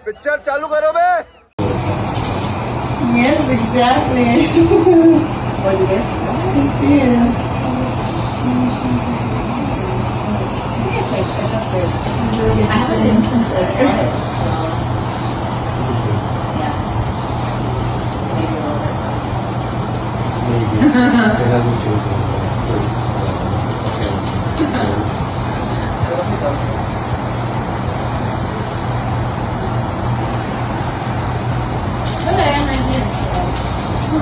Picture चालू करो बे। Yes, exactly. What did you get? It's upstairs. I have an instance of it, so yeah. Maybe a little bit. Maybe. It hasn't changed. But I am right here, so.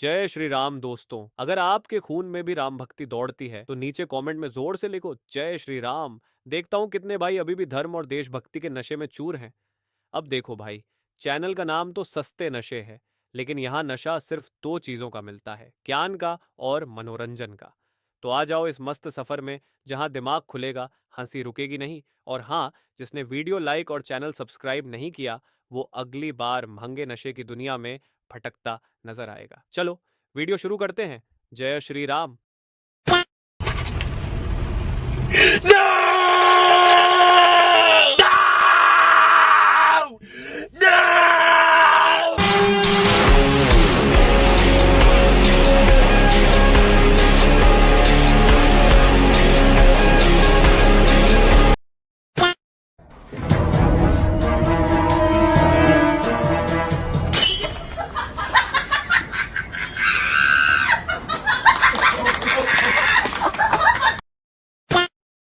जय श्री राम दोस्तों। अगर आपके खून में भी राम भक्ति दौड़ती है तो नीचे कमेंट में जोर से लिखो जय श्री राम। देखता हूं कितने भाई अभी भी धर्म और देशभक्ति के नशे में चूर हैं। अब देखो भाई, चैनल का नाम तो सस्ते नशे है, लेकिन यहाँ नशा सिर्फ दो चीजों का मिलता है, ज्ञान का और मनोरंजन का। तो आ जाओ इस मस्त सफर में जहाँ दिमाग खुलेगा, हंसी रुकेगी नहीं। और हाँ, जिसने वीडियो लाइक और चैनल सब्सक्राइब नहीं किया वो अगली बार महंगे नशे की दुनिया में भटकता नजर आएगा। चलो वीडियो शुरू करते हैं। जय Shri Ram.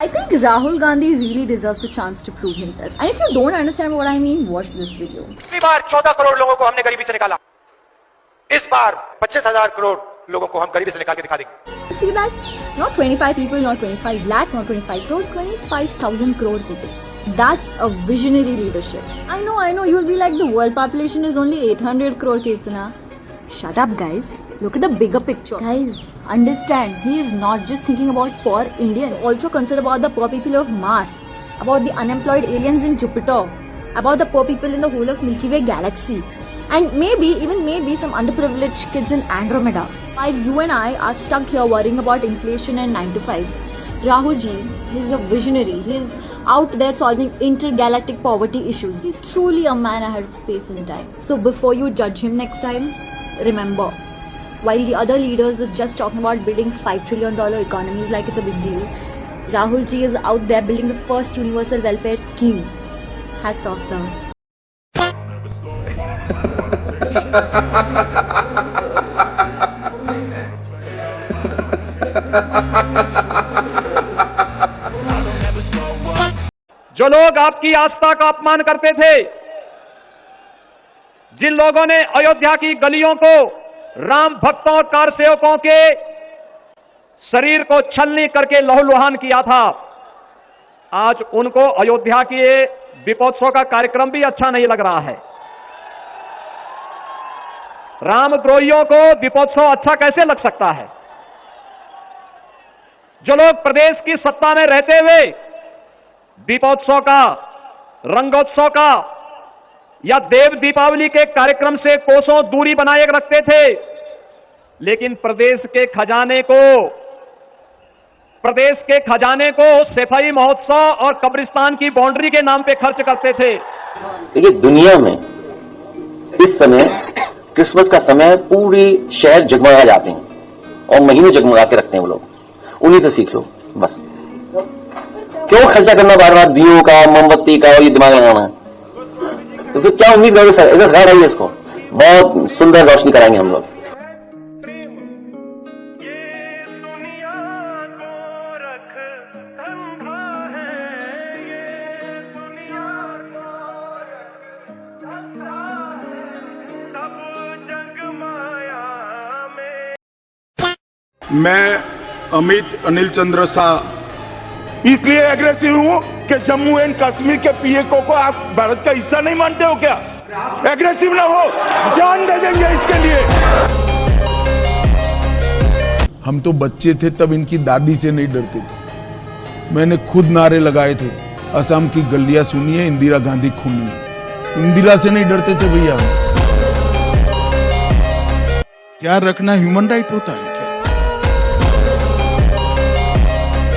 I think Rahul Gandhi really deserves a chance to prove himself. And if you don't understand what I mean, watch this video. पिछली बार 14 करोड़ लोगों को हमने गरीबी से निकाला, इस बार 25,000 करोड़ लोगों को हम गरीबी से निकाल के दिखा देंगे। See that? Not 25 people, not 25 lakh, not 25 crore, 25,000 crore people. That's a visionary leadership. I know, you'll be like the world population is only 800 crore, Kirtana. Shut up, guys. Look at the bigger picture. Guys, understand, he is not just thinking about poor Indians. Also consider about the poor people of Mars, about the unemployed aliens in Jupiter, about the poor people in the whole of Milky Way galaxy, and maybe some underprivileged kids in Andromeda. While you and I are stuck here worrying about inflation and 9 to 5, Rahul ji, he's a visionary. He's out there solving intergalactic poverty issues. He's truly a man ahead of space and time. So before you judge him next time, remember, while the other leaders are just talking about building $5 trillion economies like it's a big deal, Rahul ji is out there building the first universal welfare scheme. Hats off, sir. जो लोग आपकी आस्था का अपमान करते थे, जिन लोगों ने अयोध्या की गलियों को राम भक्तों और कार सेवकों के शरीर को छलनी करके लहूलुहान किया था, आज उनको अयोध्या के दीपोत्सव का कार्यक्रम भी अच्छा नहीं लग रहा है। रामद्रोहियों को दीपोत्सव अच्छा कैसे लग सकता है? जो लोग प्रदेश की सत्ता में रहते हुए दीपोत्सव का, रंगोत्सव का या देव दीपावली के कार्यक्रम से कोसों दूरी बनाए रखते थे, लेकिन प्रदेश के खजाने को सफाई महोत्सव और कब्रिस्तान की बाउंड्री के नाम पे खर्च करते थे। देखिए, दुनिया में इस समय क्रिसमस का समय पूरी शहर जगमगा जाते हैं और महीने जगमगा के रखते हैं वो लोग। उन्हीं से सीख लो बस। क्यों खर्चा करना बार बार दियों का, मोमबत्ती का और ये दिमाग लगाना? तो फिर क्या उम्मीद करोगे सर? इधर घर आइए, इसको बहुत सुंदर रोशनी कराएंगे हम लोग। मैं अमित अनिल चंद्र शाह इसलिए एग्रेसिव हूँ कि जम्मू एंड कश्मीर के पीएको को आप भारत का हिस्सा नहीं मानते हो क्या? एग्रेसिव ना हो, जान दे देंगे इसके लिए। हम तो बच्चे थे तब इनकी दादी से नहीं डरते थे। मैंने खुद नारे लगाए थे, असम की गलियां सुनिए, इंदिरा गांधी खूनी। इंदिरा से नहीं डरते थे भैया। क्या रखना ह्यूमन राइट होता है क्या?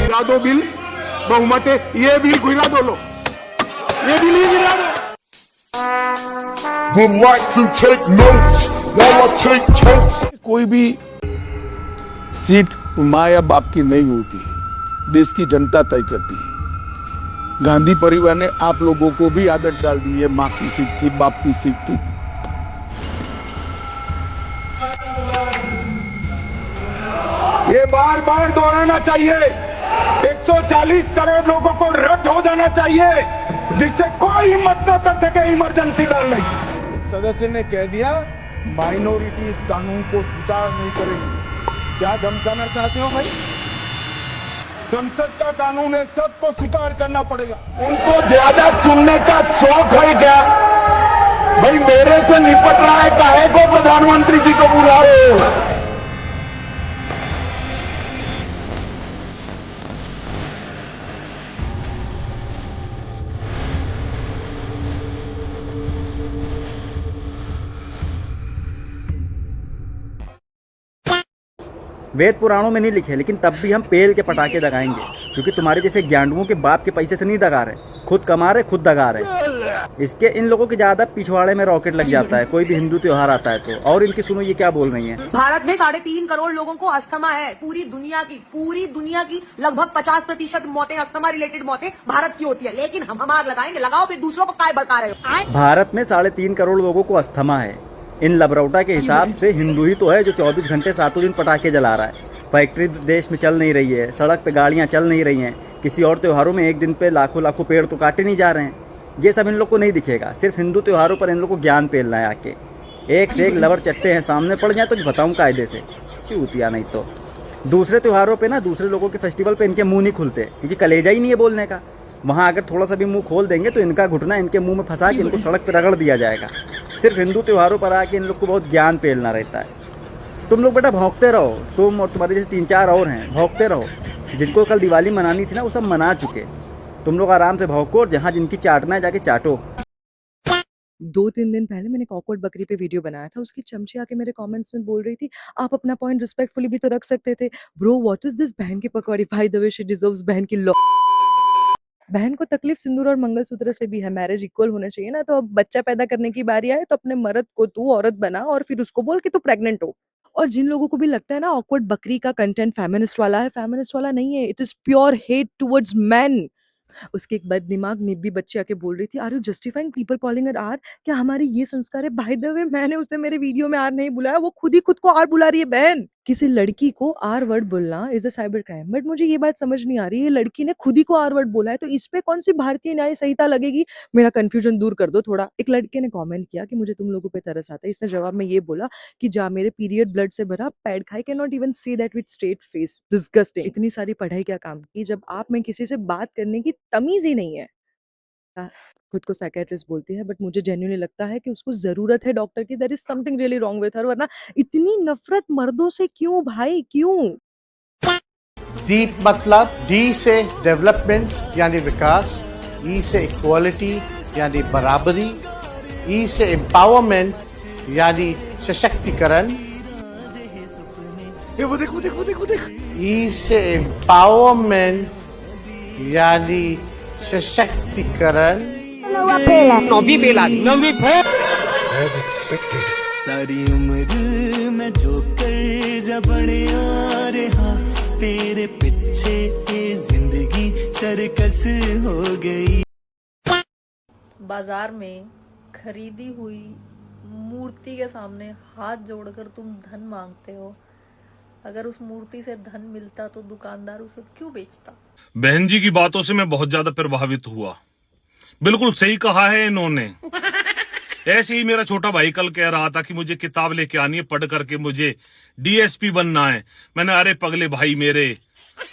गिरा दो बिल, बहुमत है, ये बिल गिरा दो, लो ये बिल ही गिरा दो। Would like to take notes while I take toast. कोई भी सीट माँ या बाप की नहीं होती, देश की जनता तय करती है। गांधी परिवार ने आप लोगों को भी आदत डाल दी है, माँ की सीट थी, बाप की सीट थी। ये बार बार दोहराना चाहिए। 140 करोड़ लोगों को रद्द हो जाना चाहिए, जिससे कोई हिम्मत न कर सके इमरजेंसी डालने की। सदस्य ने कह दिया माइनॉरिटी इस कानून को स्वीकार नहीं करेंगे। क्या धमकाना चाहते हो भाई? संसद का कानून है, सबको स्वीकार करना पड़ेगा। उनको ज्यादा सुनने का शौक है क्या? भाई मेरे से निपट रहा है, काहे को प्रधानमंत्री जी को बुला रहे हो? वेद पुराणों में नहीं लिखे, लेकिन तब भी हम पेल के पटाखे दगाएंगे, क्योंकि तुम्हारे जैसे ज्ञानडुओं के बाप के पैसे से नहीं दगा रहे, खुद कमा रहे, खुद दगा रहे। इसके इन लोगों के ज्यादा पिछवाड़े में रॉकेट लग जाता है कोई भी हिंदू त्योहार आता है तो। और इनकी सुनो ये क्या बोल रही हैं। भारत में 3.5 करोड़ लोगों को अस्थमा है। पूरी दुनिया की लगभग 50% मौतें, अस्थमा रिलेटेड मौतें भारत की होती है। लेकिन हम आग लगाएंगे, लगाओ फिर दूसरों को काय भड़का रहे हो। भारत में 3.5 करोड़ लोगों को अस्थमा है। इन लबरौटा के हिसाब से हिंदू ही तो है जो 24 घंटे 7 दिन पटाखे जला रहा है। फैक्ट्री देश में चल नहीं रही है, सड़क पे गाड़ियां चल नहीं रही हैं, किसी और त्योहारों में एक दिन पे लाखों पेड़ तो काटे नहीं जा रहे हैं। ये सब इन लोग को नहीं दिखेगा। सिर्फ हिंदू त्योहारों पर इन लोग को ज्ञान पेलना है आके। एक से एक लवर चट्टे हैं, सामने पड़ जाए तो बताऊं कायदे से, चूतिया नहीं तो। दूसरे त्योहारों पे ना, दूसरे लोगों के फेस्टिवल पे इनके मुंह नहीं खुलते, क्योंकि कलेजा ही नहीं है बोलने का। वहाँ अगर थोड़ा सा भी मुंह खोल देंगे तो इनका घुटना इनके मुंह में फंसा के इनको सड़क पर रगड़ दिया जाएगा। सिर्फ हिंदू त्योहारों पर आके इन लोग को बहुत ज्ञान पेलना रहता है। तुम लोग बेटा भौंकते रहो, तुम और तुम्हारे जैसे 3-4 और हैं, भौंकते रहो। जिनको कल दिवाली मनानी थी ना, वो सब मना चुके। तुम लोग आराम से भौंको और जहाँ जिनकी चाटना है जाके चाटो। 2-3 दिन पहले मैंने कॉकवर्ड बकरी पे वीडियो बनाया था। उसकी चमची आके मेरे कमेंट्स में बोल रही थी, आप अपना पॉइंट रिस्पेक्टफुली भी तो रख सकते थे। ब्रो व्हाट इज दिस बहन की पकौड़ी? By the way she deserves बहन की लॉ। बहन को तकलीफ सिंदूर और मंगलसूत्र से भी है। मैरिज इक्वल होना चाहिए ना। तो अब बच्चा पैदा करने की बारी आए तो अपने मर्द को तू औरत बना और फिर उसको बोल कि तू प्रेग्नेंट हो। और जिन लोगों को भी लगता है ना ऑकवर्ड बकरी का कंटेंट फेमिनिस्ट वाला है, फेमिनिस्ट वाला नहीं है। It is pure hate towards men. उसके एक बददिमाग निब्बी बच्ची आके बोल रही थी, are you justifying people calling her whore? क्या हमारी ये संस्कार है? बाय द वे मैंने उसे मेरे वीडियो में आर नहीं बुलाया, वो खुद ही खुद को आर बुला रही है। बहन, किसी लड़की को आर वर्ड बोलना is a cyber crime. But मुझे ये बात समझ नहीं आ रही, ये लड़की ने खुद ही को आर वर्ड बोला है तो इस पे कौन सी भारतीय न्याय संहिता लगेगी? मेरा कंफ्यूजन दूर कर दो थोड़ा। एक लड़के ने कमेंट किया कि मुझे तुम लोगों पे तरस आता है। इसने जवाब में ये बोला कि जा मेरे पीरियड ब्लड से भरा पैड खाई, can not even say that with straight face. Disgusting. इतनी सारी पढ़ाई क्या काम की जब आप में किसी से बात करने की तमीज ही नहीं है। खुद को साइकियाट्रिस्ट बोलती है, बट मुझे जेन्युइनली लगता है कि उसको जरूरत है डॉक्टर की। There is something really wrong with her. वरना इतनी नफरत मर्दों से क्यों भाई, क्यों? डीप मतलब डी से डेवलपमेंट यानी विकास, ई से इक्वालिटी यानी बराबरी, ई से एम्पावरमेंट यानी सशक्तिकरण, वो देख। ई से एम्पावरमेंट यानी सशक्तिकरण। सारी उम्र में जो कर जा बड़े आ रहा, तेरे पीछे ये जिंदगी सर्कस हो गई। बाजार में खरीदी हुई मूर्ति के सामने हाथ जोड़कर तुम धन मांगते हो। अगर उस मूर्ति से धन मिलता तो दुकानदार उसे क्यों बेचता? बहन जी की बातों से मैं बहुत ज्यादा प्रभावित हुआ। बिल्कुल सही कहा है इन्होंने। ऐसे ही मेरा छोटा भाई कल कह रहा था कि मुझे किताब लेके आनी है, पढ़ करके मुझे डीएसपी बनना है। मैंने अरे पगले भाई मेरे,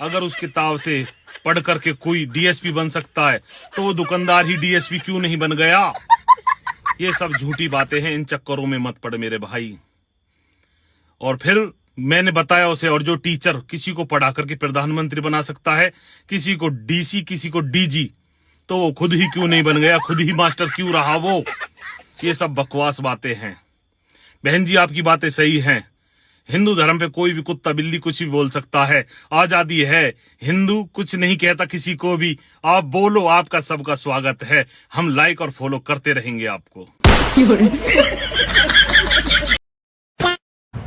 अगर उस किताब से पढ़ करके कोई डीएसपी बन सकता है तो वो दुकानदार ही डीएसपी क्यों नहीं बन गया? ये सब झूठी बातें हैं, इन चक्करों में मत पड़ मेरे भाई। और फिर मैंने बताया उसे, और जो टीचर किसी को पढ़ा करके प्रधानमंत्री बना सकता है, किसी को डीसी, किसी को डीजी, तो वो खुद ही क्यों नहीं बन गया, खुद ही मास्टर क्यों रहा वो? ये सब बकवास बातें हैं। बहन जी आपकी बातें सही हैं, हिंदू धर्म पे कोई भी कुत्ता बिल्ली कुछ भी बोल सकता है, आजादी है। हिंदू कुछ नहीं कहता किसी को भी, आप बोलो, आपका सबका स्वागत है। हम लाइक और फॉलो करते रहेंगे आपको।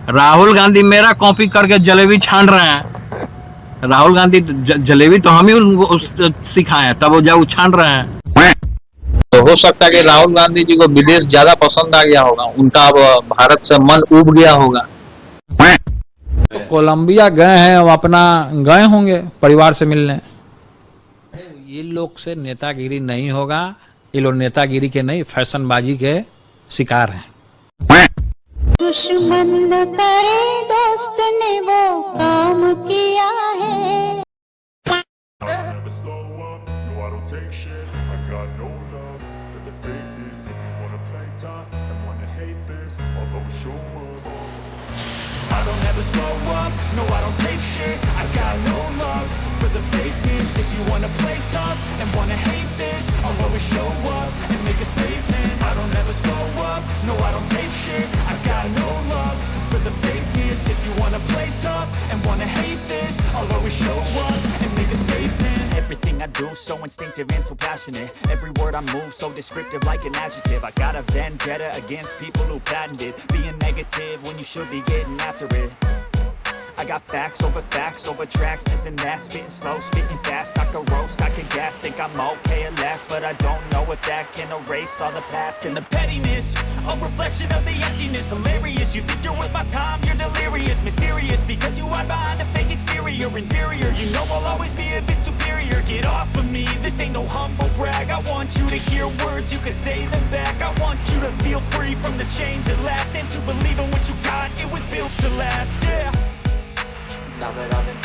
राहुल गांधी मेरा कॉपी करके जलेबी छान रहे हैं। राहुल गांधी जलेबी तो हम ही उनको सिखाए, तब वो जब छान रहे हैं। तो हो सकता है कि राहुल गांधी जी को विदेश ज्यादा पसंद आ गया होगा, उनका अब भारत से मन उब गया होगा। तो कोलंबिया गए हैं, वो अपना गए होंगे परिवार से मिलने। ये लोग से नेतागिरी नहीं होगा, ये लोग नेतागिरी के नहीं, फैशनबाजी के शिकार हैं। दुश्मन न करे दोस्त ने वो काम किया है। I don't ever slow up, no I don't take shit. I got no love for the fakeness. If you wanna play tough and wanna hate this, I'll always show up and make a statement. I don't ever slow up, no I don't take shit. I got no love for the fakeness. If you wanna play tough and wanna hate this, I'll always show up and make a statement. Everything I do so instinctive and so passionate. Every word I move so descriptive like an adjective. I got a vendetta against people who patented being negative when you should be getting after it. I got facts over tracks, this and that, spitting slow, spitting fast. I can roast, I can gas, think I'm okay at last, but I don't know if that can erase all the past. And the pettiness, a reflection of the emptiness. Hilarious, you think you're worth my time, you're delirious. Mysterious, because you hide behind a fake exterior. Inferior, you know I'll always be a bit superior. Get off of me, this ain't no humble brag. I want you to hear words, you can say them back. I want you to feel free from the chains at last, and to believe in what you got, it was built to last, yeah. Now that I've been